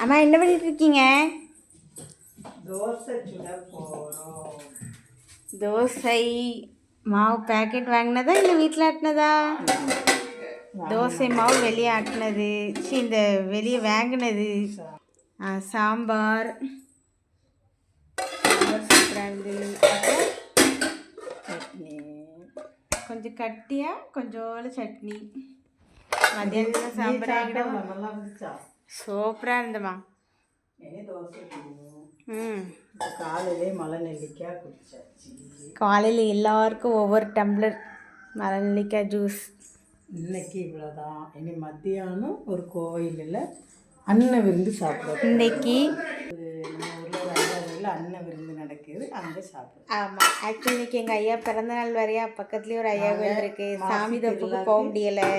அம்மா என்ன பண்ணிட்டு இருக்கீங்க? தோசை சுட போகிறோம். தோசை மாவு பேக்கெட் வாங்கினதா இல்லை வீட்டில் ஆட்டினதா? தோசை மாவு வெளியே ஆட்டினது, இந்த வெளியே வாங்கினது. சாம்பார் சூப்பராக இருந்தது. அப்புறம் சட்னி கொஞ்சம் கட்டியாக கொஞ்சோண்டு சட்னி. மத்தியானத்தில் சாம்பார் நல்லா இருந்துச்சா? சூப்பராக இருந்தம்மா. தோசை ம், காலையிலே மலை நெல்லிக்காய் குடிச்சாச்சு. காலையில் எல்லாருக்கும் ஒவ்வொரு டம்ளர் மலை நெல்லிக்காய் ஜூஸ். இன்னைக்கு இவ்வளோதான். இனி மத்தியானம் ஒரு கோயிலில் அன்ன விருந்து சாப்பிடுவோம். இன்னைக்கு ஊரில் அன்ன விருந்து நடக்குது, அங்கே சாப்பிடுவோம். ஆமாம், ஆக்சுவலி இன்னைக்கு எங்கள் ஐயா பிறந்தநாள் வரையா. பக்கத்துலேயே ஒரு ஐயா கோயில் இருக்குது. சாமி தோப்புக்கு போக முடியலை.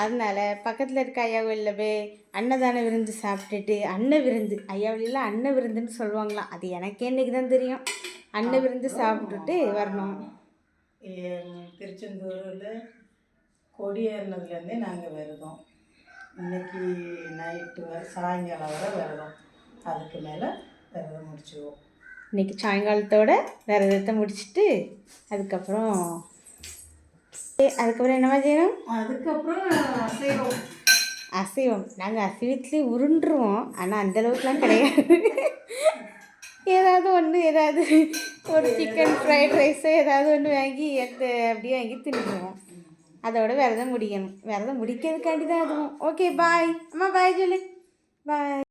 அதனால பக்கத்தில் இருக்க ஐயா கோயிலில் போய் அன்னதான விருந்து சாப்பிட்டுட்டு, அன்ன விருந்து ஐயா வழியில் அன்ன விருந்துன்னு சொல்லுவாங்களாம். அது எனக்கே இன்றைக்கி தான் தெரியும். அன்ன விருந்து சாப்பிட்டுட்டு வரணும். திருச்செந்தூரில் கொடியேறினதுலேருந்தே நாங்கள் விரதம். இன்றைக்கி நைட்டு சாயங்காலம் வரை விரதம். அதுக்கு மேலே விரதம் முடிச்சுடுவோம். இன்றைக்கி சாயங்காலத்தோட விரதத்தை முடிச்சுட்டு அதுக்கப்புறம் என்னவா செய்யணும்? அதுக்கப்புறம் அசைவம். நாங்கள் அசைவத்துலேயே உருண்டுருவோம். ஆனால் அந்தளவுக்குலாம் கிடையாது. ஏதாவது ஒரு சிக்கன் ஃப்ரைட் ரைஸு ஏதாவது ஒன்று வாங்கி அப்படியே வாங்கி தின்னுடுவோம். அதோட விரதம் முடிக்கணும். விரதம் முடிக்கிறதுக்காண்டி தான் அதுவும். ஓகே, பாய் அம்மா. பாய் சொல்லு. பாய்.